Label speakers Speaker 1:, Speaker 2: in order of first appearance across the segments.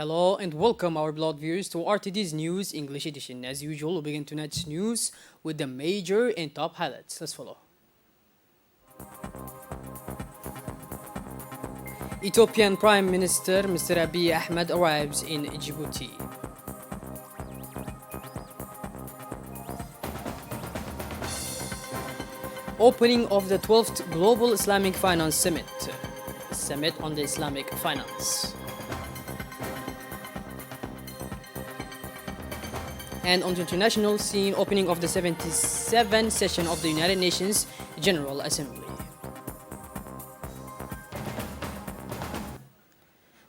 Speaker 1: Hello and welcome our beloved viewers to RTD's News English Edition. As usual, we'll begin tonight's news with the major and top highlights. Let's follow. Ethiopian Prime Minister Mr. Abiy Ahmed arrives in Djibouti. Opening of the 12th Global Islamic Finance Summit on the Islamic Finance. And on the international scene, opening of the 77th session of the United Nations General Assembly.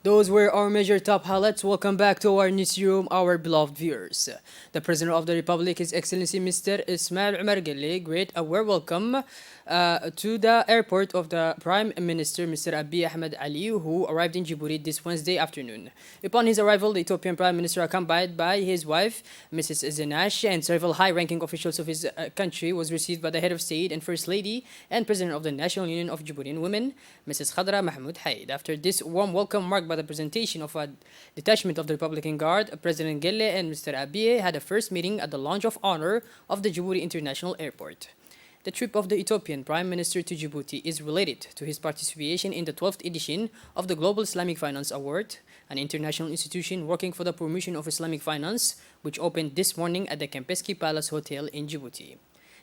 Speaker 1: Those were our major top highlights. Welcome back to our newsroom, our beloved viewers. The President of the Republic, His Excellency Mr. Ismail Omar Guelleh, great a warm welcome to the airport of the Prime Minister Mr. Abiy Ahmed Ali, who arrived in Djibouti this Wednesday afternoon. Upon his arrival, the Ethiopian Prime Minister, accompanied by his wife, Mrs. Zinash, and several high-ranking officials of his country, was received by the Head of State and First Lady and President of the National Union of Djiboutian Women, Mrs. Khadra Mahmoud Haid. After this warm welcome marked by the presentation of a detachment of the Republican Guard, President Guelleh and Mr. Abiy had a first meeting at the Lounge of Honor of the Djibouti International Airport. The trip of the Ethiopian Prime Minister to Djibouti is related to his participation in the 12th edition of the Global Islamic Finance Award, an international institution working for the promotion of Islamic finance, which opened this morning at the Kempeski Palace Hotel in Djibouti.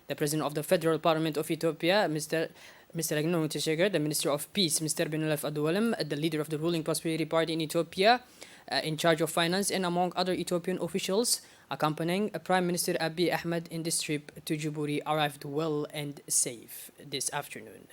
Speaker 1: The President of the Federal Parliament of Ethiopia, Mr. Agnon Tesheger, the Minister of Peace, Mr. Binalef Adoualem, the leader of the ruling Prosperity Party in Ethiopia, in charge of finance, and among other Ethiopian officials accompanying Prime Minister Abiy Ahmed in this trip to Djibouti, arrived well and safe this afternoon.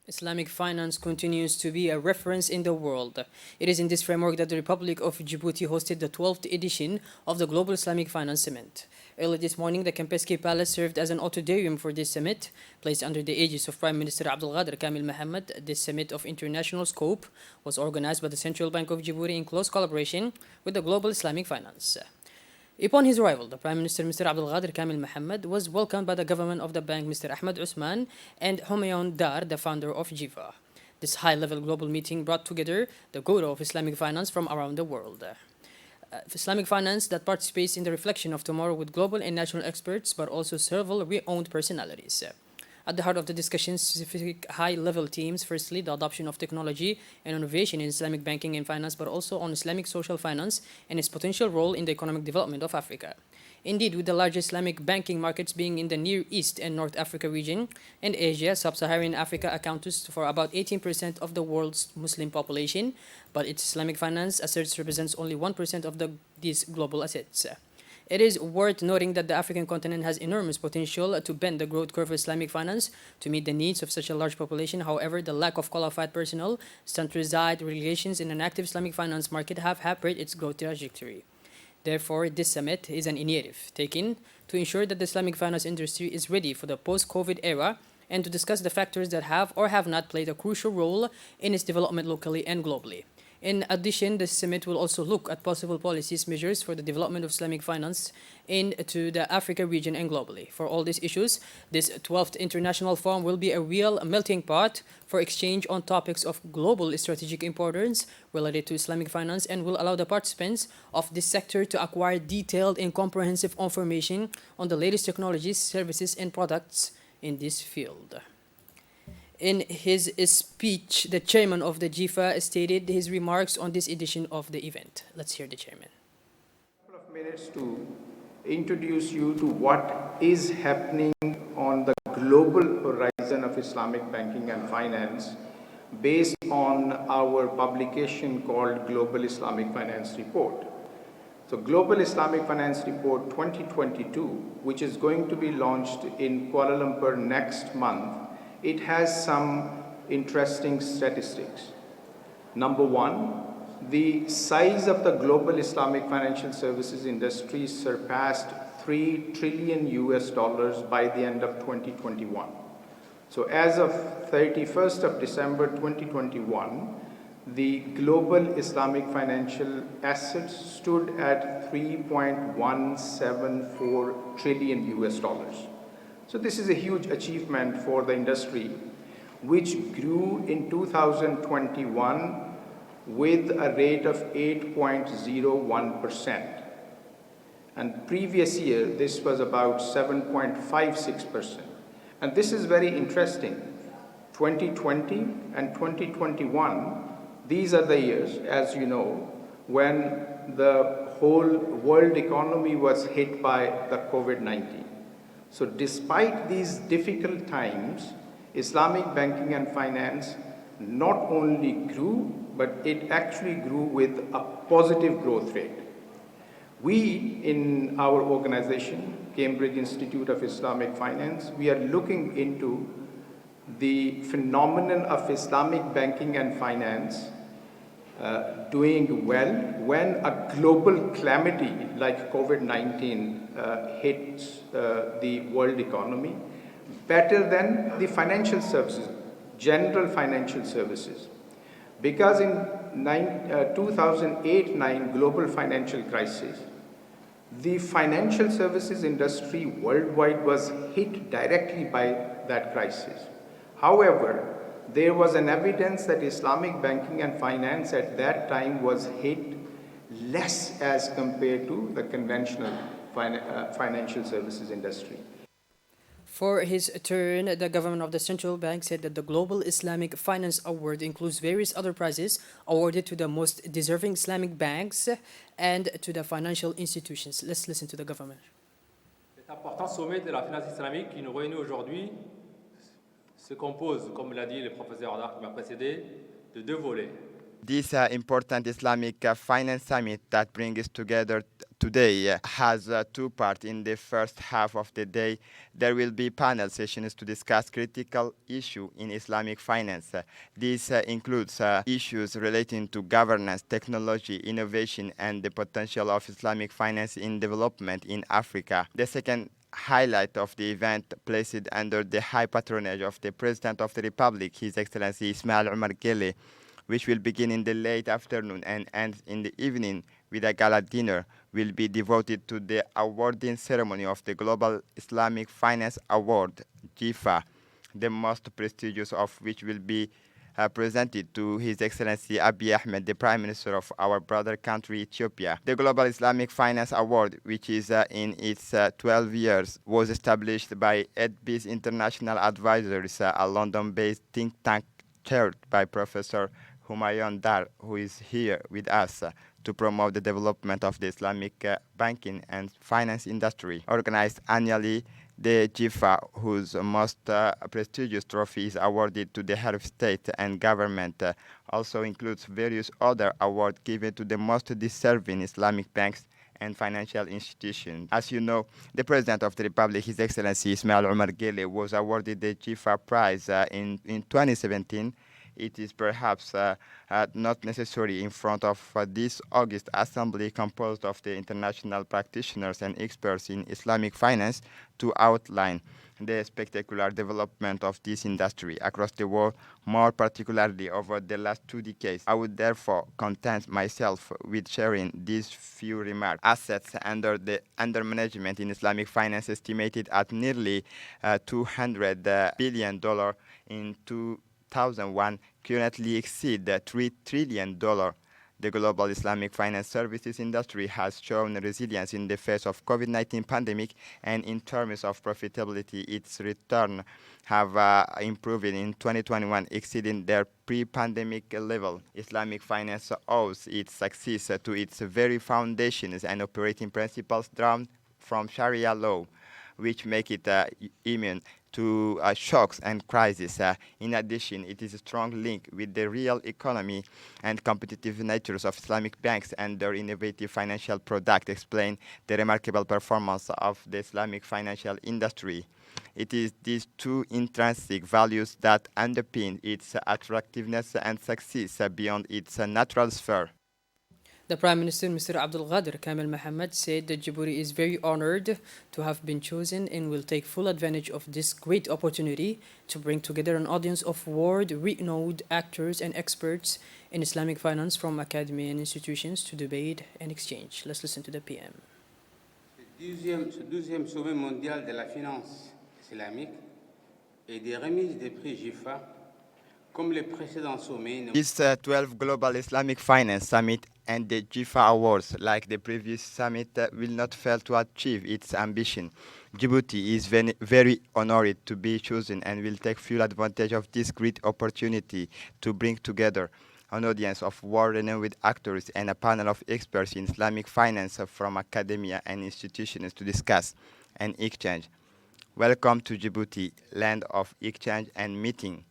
Speaker 1: Islamic finance continues to be a reference in the world. It is in this framework that the Republic of Djibouti hosted the 12th edition of the Global Islamic Finance Summit. Early this morning, the Kempeski Palace served as an auditorium for this summit, placed under the aegis of Prime Minister Abdelkader Kamil Mohammed. This summit of international scope was organized by the Central Bank of Djibouti in close collaboration with the Global Islamic Finance. Upon his arrival, the Prime Minister Mr. Abdelkader Kamil Mohammed was welcomed by the government of the bank Mr. Ahmed Usman and Humayun Dar, the founder of Jiva. This high-level global meeting brought together the guru of Islamic finance from around the world. Islamic finance that participates in the reflection of tomorrow with global and national experts, but also several re-owned personalities. At the heart of the discussion, specific high-level themes. Firstly, the adoption of technology and innovation in Islamic banking and finance, but also on Islamic social finance and its potential role in the economic development of Africa. Indeed, with the largest Islamic banking markets being in the Near East and North Africa region and Asia, Sub-Saharan Africa accounts for about 18% of the world's Muslim population, but its Islamic finance assets represents only 1% of these global assets. It is worth noting that the African continent has enormous potential to bend the growth curve of Islamic finance to meet the needs of such a large population. However, the lack of qualified personnel, standardized regulations in an active Islamic finance market have hampered its growth trajectory. Therefore, this summit is an initiative taken to ensure that the Islamic finance industry is ready for the post-COVID era and to discuss the factors that have or have not played a crucial role in its development locally and globally. In addition, the summit will also look at possible policies measures for the development of Islamic finance into the Africa region and globally. For all these issues, this 12th International Forum will be a real melting pot for exchange on topics of global strategic importance related to Islamic finance and will allow the participants of this sector to acquire detailed and comprehensive information on the latest technologies, services, and products in this field. In his speech, the chairman of the GIFA stated his remarks on this edition of the event. Let's hear the chairman.
Speaker 2: A couple of minutes to introduce you to what is happening on the global horizon of Islamic banking and finance based on our publication called Global Islamic Finance Report. So Global Islamic Finance Report 2022, which is going to be launched in Kuala Lumpur next month, it has some interesting statistics. Number one, the size of the global Islamic financial services industry surpassed $3 trillion by the end of 2021. So as of 31st of December 2021, the global Islamic financial assets stood at $3.174 trillion. So this is a huge achievement for the industry, which grew in 2021 with a rate of 8.01%. And previous year, this was about 7.56%. And this is very interesting. 2020 and 2021, these are the years, as you know, when the whole world economy was hit by the COVID-19. So despite these difficult times, Islamic banking and finance not only grew, but it actually grew with a positive growth rate. We, in our organization, Cambridge Institute of Islamic Finance, we are looking into the phenomenon of Islamic banking and finance doing well when a global calamity like COVID-19 hits the world economy, better than the financial services, general financial services. Because in 2008-9 global financial crisis, the financial services industry worldwide was hit directly by that crisis. However, there was an evidence that Islamic banking and finance at that time was hit less as compared to the conventional financial services industry.
Speaker 1: For his turn, the governor of the central bank said that the Global Islamic Finance Award includes various other prizes awarded to the most deserving Islamic banks and to the financial institutions. Let's listen to the governor.
Speaker 3: Cet important sommet de la finance islamique qui nous réunit aujourd'hui se compose, comme l'a dit le professeur Adar qui m'a précédé, de deux volets.
Speaker 4: This important Islamic Finance Summit that brings us together today has two parts. In the first half of the day, there will be panel sessions to discuss critical issues in Islamic finance. This includes issues relating to governance, technology, innovation, and the potential of Islamic finance in development in Africa. The second highlight of the event, placed under the high patronage of the President of the Republic, His Excellency Ismail Omar Guelleh, which will begin in the late afternoon and end in the evening with a gala dinner, will be devoted to the awarding ceremony of the Global Islamic Finance Award, GIFA, the most prestigious of which will be presented to His Excellency Abiy Ahmed, the Prime Minister of our brother country, Ethiopia. The Global Islamic Finance Award, which is in its 12 years, was established by EDBIS International Advisors, a London-based think tank chaired by Professor Humayun Dar, who is here with us to promote the development of the Islamic banking and finance industry. Organized annually, the GIFA, whose most prestigious trophy is awarded to the head of state and government, also includes various other awards given to the most deserving Islamic banks and financial institutions. As you know, the President of the Republic, His Excellency Ismail Omar Guelleh, was awarded the GIFA Prize in 2017. It is perhaps not necessary in front of this August Assembly composed of the international practitioners and experts in Islamic finance to outline the spectacular development of this industry across the world, more particularly over the last 2 decades. I would therefore content myself with sharing these few remarks. Assets under management in Islamic finance estimated at nearly $200 billion in 2001 currently exceed the $3 trillion. The global Islamic finance services industry has shown resilience in the face of COVID-19 pandemic, and in terms of profitability, its return have improved in 2021, exceeding their pre-pandemic level. Islamic finance owes its success to its very foundations and operating principles drawn from Sharia law, which make it immune to shocks and crises. In addition, it is a strong link with the real economy and competitive natures of Islamic banks and their innovative financial product explain the remarkable performance of the Islamic financial industry. It is these two intrinsic values that underpin its attractiveness and success beyond its natural sphere.
Speaker 1: The Prime Minister, Mr. Abdul Ghadir Kamel Mohammed, said that Djibouti is very honored to have been chosen and will take full advantage of this great opportunity to bring together an audience of world-renowned actors and experts in Islamic finance from academy and institutions to debate and exchange. Let's listen to the PM.
Speaker 5: Ce 12e sommet mondial de la finance islamique et des remises des prix GIFA, comme les précédents sommets.
Speaker 4: This 12th Global Islamic Finance Summit and the GIFA Awards, like the previous summit, will not fail to achieve its ambition. Djibouti is very honored to be chosen and will take full advantage of this great opportunity to bring together an audience of world-renowned actors and a panel of experts in Islamic finance from academia and institutions to discuss and exchange. Welcome to Djibouti, land of exchange and meeting.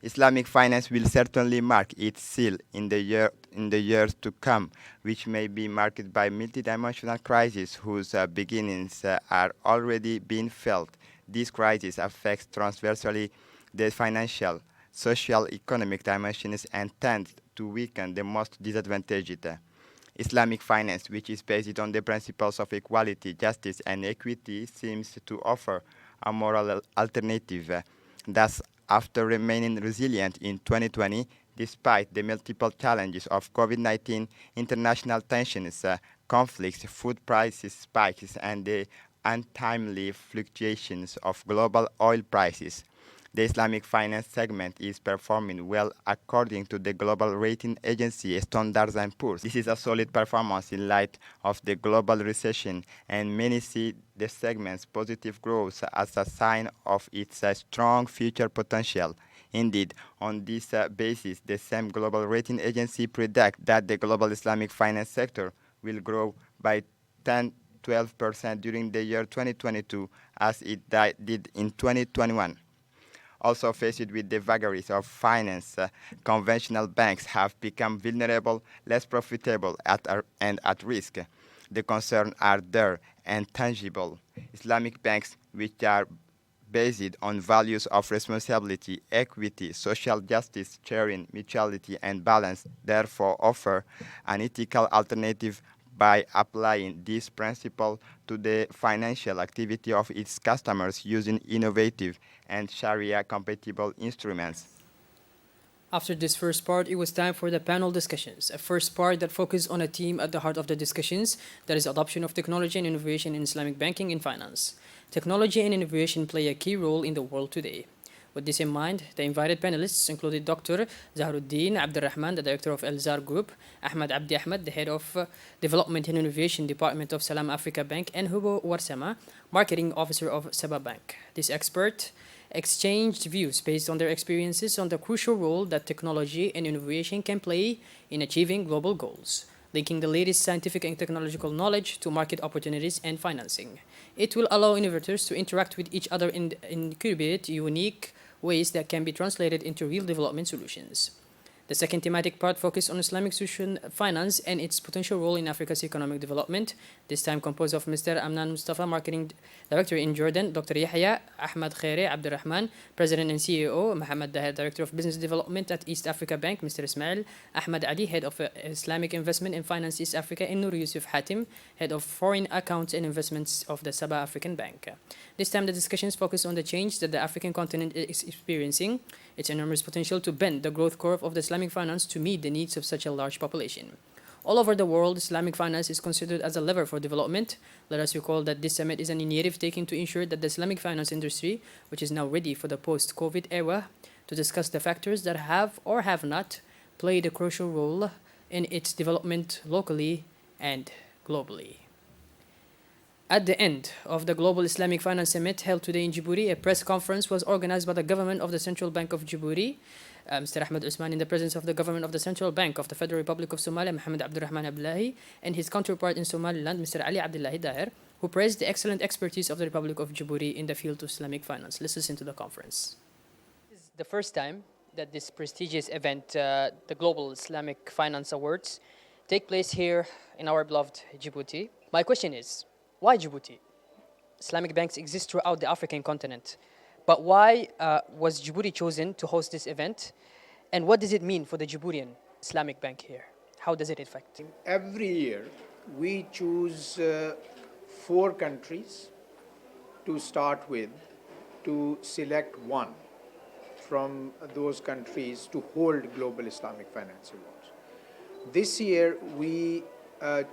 Speaker 4: Islamic finance will certainly mark its seal in the years to come, which may be marked by multidimensional crises whose beginnings are already being felt. This crisis affects transversally the financial, social, economic dimensions and tends to weaken the most disadvantaged. Islamic finance, which is based on the principles of equality, justice, and equity, seems to offer a moral alternative. Thus, after remaining resilient in 2020, despite the multiple challenges of COVID-19, international tensions, conflicts, food prices spikes, and the untimely fluctuations of global oil prices, the Islamic finance segment is performing well according to the global rating agency Standard & Poor's. This is a solid performance in light of the global recession, and many see the segment's positive growth as a sign of its strong future potential. Indeed, on this basis, the same global rating agency predicts that the global Islamic finance sector will grow by 10-12% during the year 2022 as it did in 2021. Also faced with the vagaries of finance, conventional banks have become vulnerable, less profitable, and at risk. The concerns are there and tangible. Islamic banks, which are based on values of responsibility, equity, social justice, sharing, mutuality, and balance, therefore offer an ethical alternative by applying this principle to the financial activity of its customers using innovative and Sharia-compatible instruments.
Speaker 1: After this first part, it was time for the panel discussions. A first part that focused on a theme at the heart of the discussions, that is adoption of technology and innovation in Islamic banking and finance. Technology and innovation play a key role in the world today. With this in mind, the invited panelists included Dr. Zaharuddin Abdurrahman, the director of Elzar Group, Ahmad Abdi Ahmed, the head of Development and Innovation Department of Salam Africa Bank, and Hugo Warsama, marketing officer of Saba Bank. This expert exchanged views based on their experiences on the crucial role that technology and innovation can play in achieving global goals, linking the latest scientific and technological knowledge to market opportunities and financing. It will allow innovators to interact with each other in incubate unique ways that can be translated into real development solutions. The second thematic part focused on Islamic social finance and its potential role in Africa's economic development, this time composed of Mr. Amnan Mustafa, Marketing Director in Jordan, Dr. Yahya Ahmad Khairi Abdurrahman, President and CEO, Mohammed Daher, Director of Business Development at East Africa Bank, Mr. Ismail Ahmad Ali, Head of Islamic Investment and Finance East Africa, and Nur Yusuf Hatim, Head of Foreign Accounts and Investments of the Saba African Bank. This time the discussions focus on the change that the African continent is experiencing, its enormous potential to bend the growth curve of the Islamic finance to meet the needs of such a large population. All over the world, Islamic finance is considered as a lever for development. Let us recall that this summit is an initiative taken to ensure that the Islamic finance industry, which is now ready for the post-COVID era, to discuss the factors that have or have not played a crucial role in its development locally and globally. At the end of the Global Islamic Finance Summit held today in Djibouti, a press conference was organized by the government of the Central Bank of Djibouti, Mr. Ahmed Usman, in the presence of the government of the Central Bank of the Federal Republic of Somalia, Mohammed Abdurrahman Abdullahi, and his counterpart in Somaliland, Mr. Ali Abdullahi Daher, who praised the excellent expertise of the Republic of Djibouti in the field of Islamic finance. Let's listen to the conference. This is the first time that this prestigious event, the Global Islamic Finance Awards, take place here in our beloved Djibouti. My question is, why Djibouti? Islamic banks exist throughout the African continent, but why was Djibouti chosen to host this event? And what does it mean for the Djiboutian Islamic Bank here? How does it affect?
Speaker 2: Every year, we choose 4 countries to start with to select one from those countries to hold Global Islamic Finance Awards. This year, we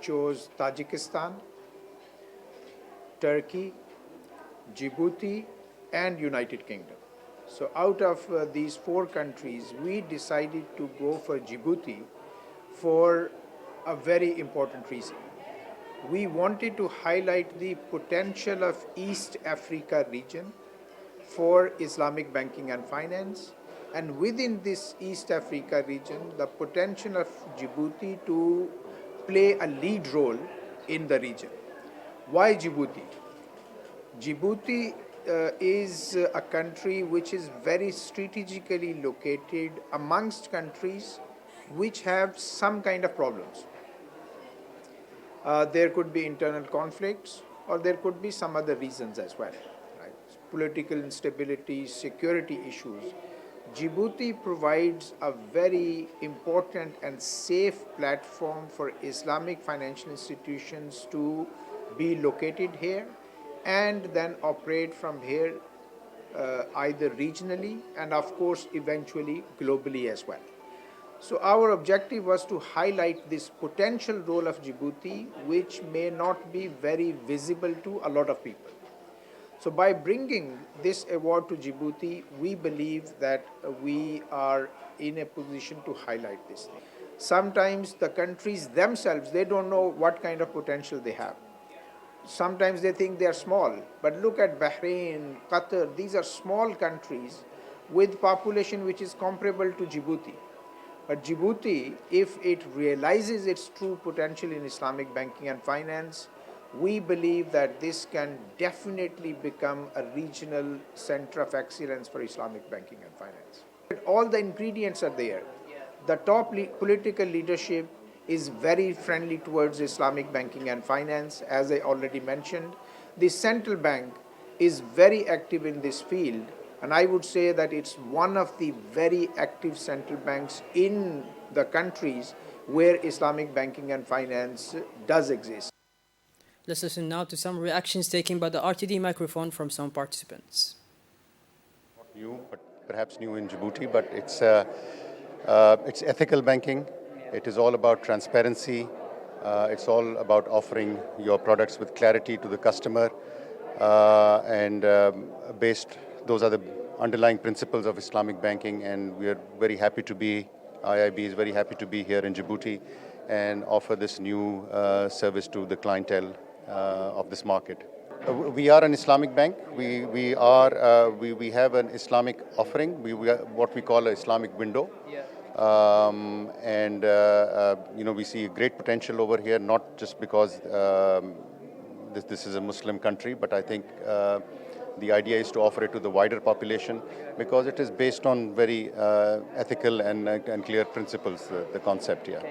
Speaker 2: chose Tajikistan, Turkey, Djibouti, and United Kingdom. So out of these 4 countries, we decided to go for Djibouti for a very important reason. We wanted to highlight the potential of East Africa region for Islamic banking and finance, and within this East Africa region, the potential of Djibouti to play a lead role in the region. Why Djibouti? Djibouti is a country which is very strategically located amongst countries which have some kind of problems. There could be internal conflicts, or there could be some other reasons as well, right? Political instability, security issues. Djibouti provides a very important and safe platform for Islamic financial institutions to be located here and then operate from here either regionally and of course eventually globally as well. So our objective was to highlight this potential role of Djibouti, which may not be very visible to a lot of people. So by bringing this award to Djibouti, we believe that we are in a position to highlight this. Sometimes the countries themselves, they don't know what kind of potential they have. Sometimes they think they are small, but look at Bahrain, Qatar, these are small countries with population which is comparable to Djibouti. But Djibouti, if it realizes its true potential in Islamic banking and finance, we believe that this can definitely become a regional center of excellence for Islamic banking and finance. All the ingredients are there. The top political leadership is very friendly towards Islamic banking and finance, as I already mentioned. The central bank is very active in this field, and I would say that it's one of the very active central banks in the countries where Islamic banking and finance does exist.
Speaker 1: Let's listen now to some reactions taken by the RTD microphone from some participants.
Speaker 6: Not new, but perhaps new in Djibouti, but it's ethical banking. It is all about transparency. It's all about offering your products with clarity to the customer, and those are the underlying principles of Islamic banking, and we are very happy to be, IIB is very happy to be here in Djibouti and offer this new service to the clientele of this market. We are an Islamic bank. We have an Islamic offering. We are what we call an Islamic window. We see great potential over here, not just because this is a Muslim country, but I think the idea is to offer it to the wider population because it is based on very ethical and clear principles, the concept here.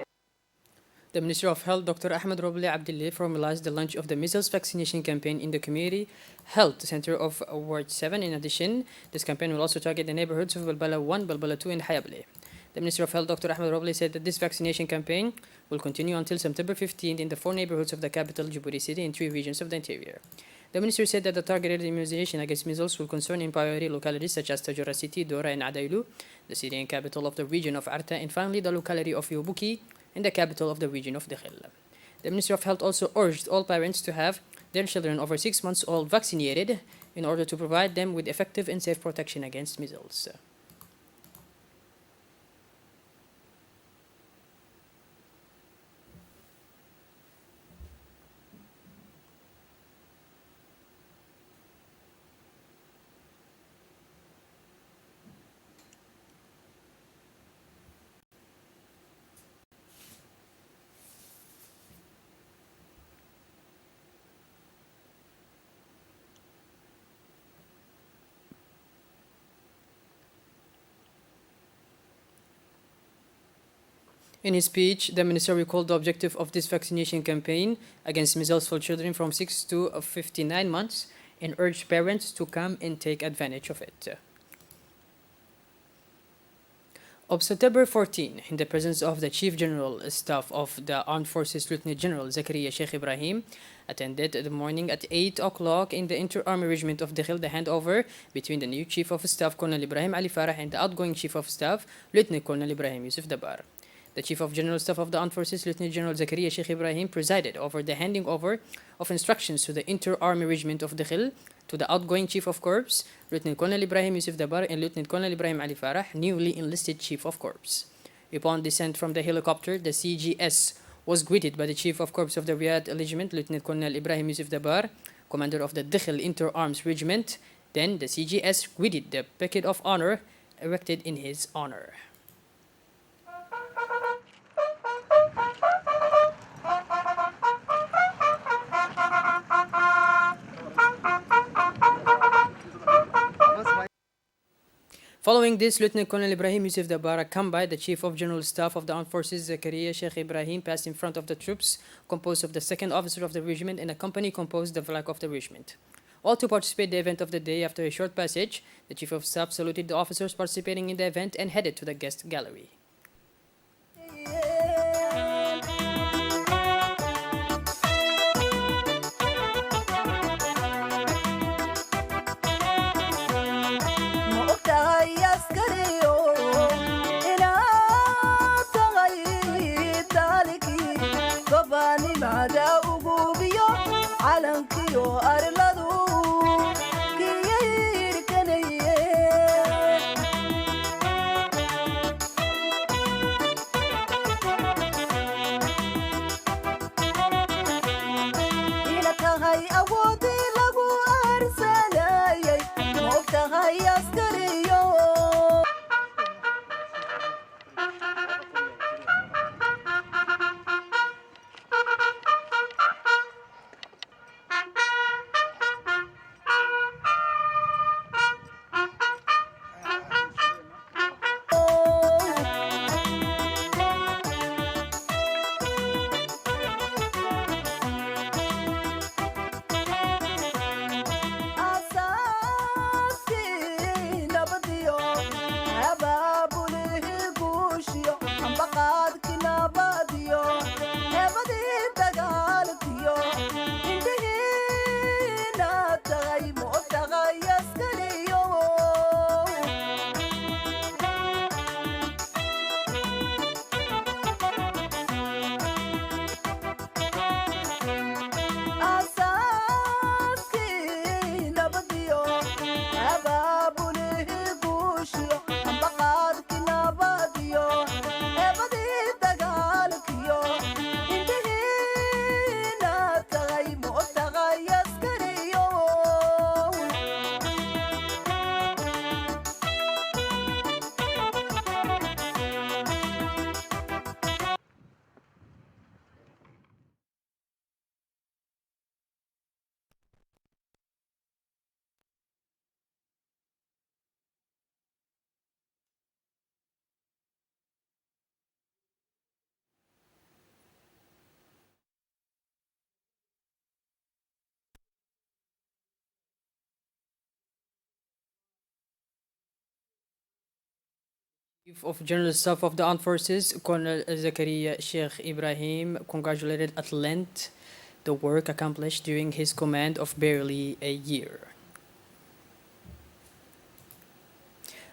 Speaker 1: The Minister of Health, Dr. Ahmed Roble Abdullah, formalized the launch of the measles vaccination campaign in the Community Health Center of Ward 7. In addition, this campaign will also target the neighborhoods of Balbala 1, Balbala 2, and Hayable. The Minister of Health, Dr. Ahmed Roble, said that this vaccination campaign will continue until September 15th in the 4 neighborhoods of the capital, Djibouti City, and 3 regions of the interior. The Minister said that the targeted immunization against measles will concern in priority localities such as Tajura City, Dora, and Adailu, the city and capital of the region of Arta, and finally the locality of Yobuki, and the capital of the region of Dakhil. The Minister of Health also urged all parents to have their children over 6 months old vaccinated in order to provide them with effective and safe protection against measles. In his speech, the minister recalled the objective of this vaccination campaign against measles for children from 6 to 59 months and urged parents to come and take advantage of it. On September 14, in the presence of the Chief General Staff of the Armed Forces, Lieutenant General Zakaria Sheikh Ibrahim, attended the morning at 8 o'clock in the Inter-Army Regiment of Dakhil the handover between the new Chief of Staff, Colonel Ibrahim Ali Farah, and the outgoing Chief of Staff, Lieutenant Colonel Ibrahim Yusuf Dabar. The Chief of General Staff of the Armed Forces, Lieutenant General Zakaria Sheikh Ibrahim, presided over the handing over of instructions to the Inter-Army Regiment of Dakhil to the outgoing Chief of Corps, Lieutenant Colonel Ibrahim Yusuf Dabar, and Lieutenant Colonel Ibrahim Ali Farah, newly enlisted Chief of Corps. Upon descent from the helicopter, the CGS was greeted by the Chief of Corps of the Riyadh Regiment, Lieutenant Colonel Ibrahim Yusuf Dabar, commander of the Dakhil Inter-Arms Regiment. Then the CGS greeted the Picket of Honor erected in his honor. Following this, Lieutenant Colonel Ibrahim Yusuf Dabar, accompanied by the Chief of General Staff of the Armed Forces, Zakaria Sheikh Ibrahim, passed in front of the troops composed of the second officer of the regiment and a company composed of the flag of the regiment. All to participate in the event of the day. After a short passage, the Chief of Staff saluted the officers participating in the event and headed to the guest gallery. Chief of General Staff of the Armed Forces, Colonel Zakaria Sheikh Ibrahim, congratulated at length the work accomplished during his command of barely a year.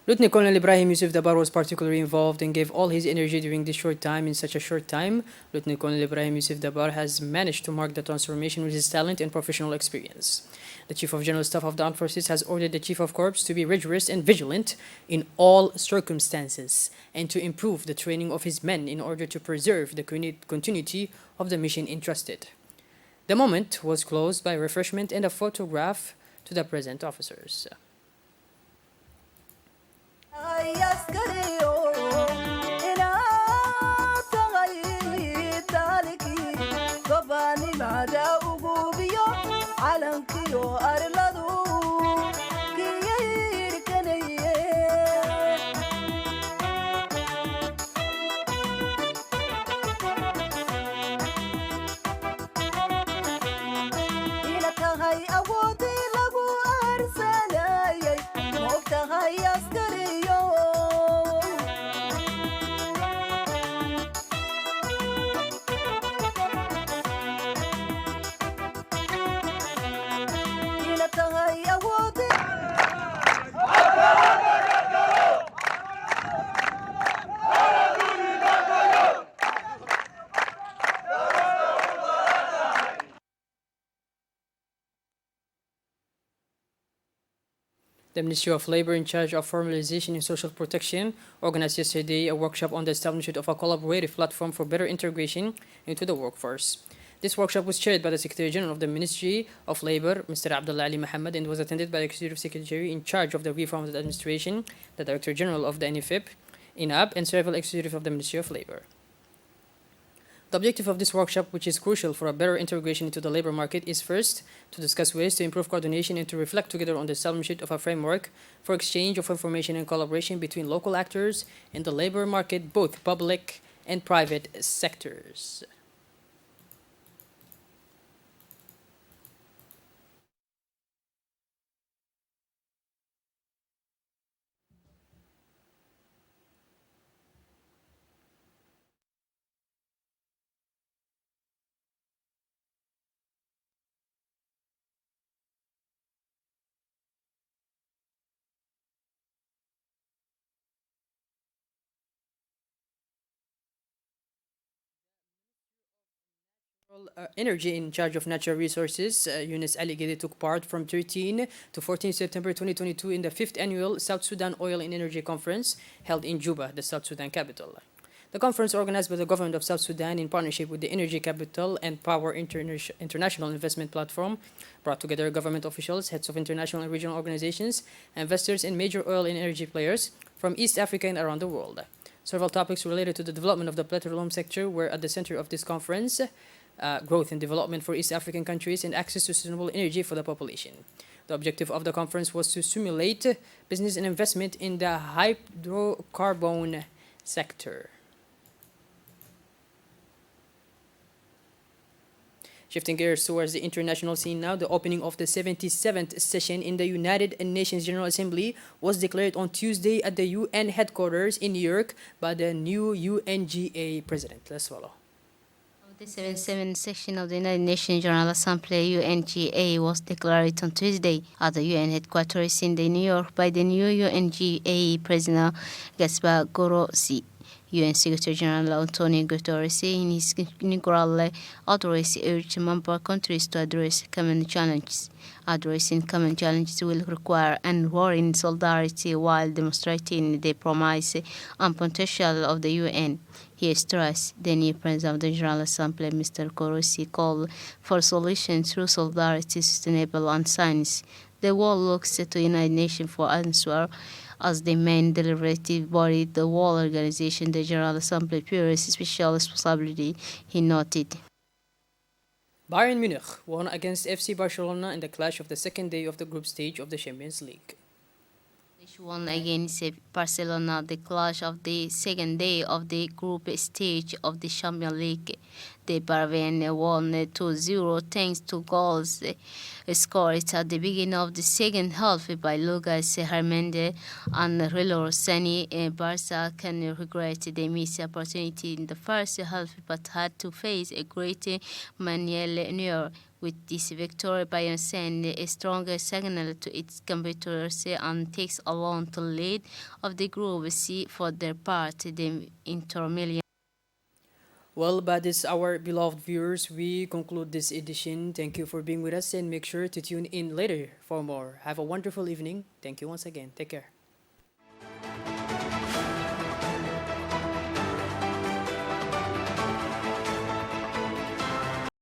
Speaker 1: Lieutenant Colonel Ibrahim Yusuf Dabar was particularly involved and gave all his energy during this short time. In such a short time, Lieutenant Colonel Ibrahim Yusuf Dabar has managed to mark the transformation with his talent and professional experience. The Chief of General Staff of the Armed Forces has ordered the Chief of Corps to be rigorous and vigilant in all circumstances and to improve the training of his men in order to preserve the continuity of the mission entrusted. The moment was closed by refreshment and a photograph to the present officers. The Ministry of Labor, in charge of formalization and social protection, organized yesterday a workshop on the establishment of a collaborative platform for better integration into the workforce. This workshop was chaired by the Secretary General of the Ministry of Labor, Mr. Abdullah Ali Mohammed, and was attended by the Executive Secretary in charge of the reform of the administration, the Director General of the NFIP, INAB, and several executives of the Ministry of Labor. The objective of this workshop, which is crucial for a better integration into the labor market, is first to discuss ways to improve coordination and to reflect together on the establishment of a framework for exchange of information and collaboration between local actors in the labor market, both public and private sectors. Energy in charge of natural resources, Yunus Ali Gede, took part from 13 to 14 September 2022 in the 5th annual South Sudan Oil and Energy Conference held in Juba, the South Sudan capital. The conference, organized by the government of South Sudan in partnership with the Energy Capital and Power International Investment Platform, brought together government officials, heads of international and regional organizations, investors, and major oil and energy players from East Africa and around the world. Several topics related to the development of the petroleum sector were at the center of this conference. Growth and development for East African countries and access to sustainable energy for the population. The objective of the conference was to stimulate business and investment in the hydrocarbon sector. Shifting gears towards the international scene now, the opening of the 77th session in the United Nations General Assembly was declared on Tuesday at the UN headquarters in New York by the new UNGA president. Let's follow.
Speaker 7: The 77th session of the United Nations General Assembly UNGA was declared on Tuesday at the UN headquarters in New York by the new UNGA President Gaspar Grossi. UN Secretary General Antonio Guterres, in his inaugural address, urged member countries to address common challenges. Addressing common challenges will require unwavering solidarity while demonstrating the promise and potential of the UN. He stressed the new President of the General Assembly, Mr. Grossi, called for solutions through solidarity, sustainable and science. The world looks to the United Nations for answer. As the main deliberative body, the World Organization, the General Assembly bears special responsibility, he noted.
Speaker 1: Bayern Munich won against FC Barcelona in the clash of the second day of the group stage of the Champions League.
Speaker 7: The Won against Barcelona, the clash of the second day of the group stage of the Champions League. The Bavarians won 2-0 thanks to goals scored at the beginning of the second half by Lucas Hernandez and Leroy Sané. Barca can regret they missed opportunity in the first half but had to face a great Manuel Neuer. With this victory, Bayern sends a stronger signal to its competitors and takes along the lead of the Group C. For their part, the Inter Milan.
Speaker 1: Well, that is our beloved viewers. We conclude this edition. Thank you for being with us and make sure to tune in later for more. Have a wonderful evening. Thank you once again. Take care.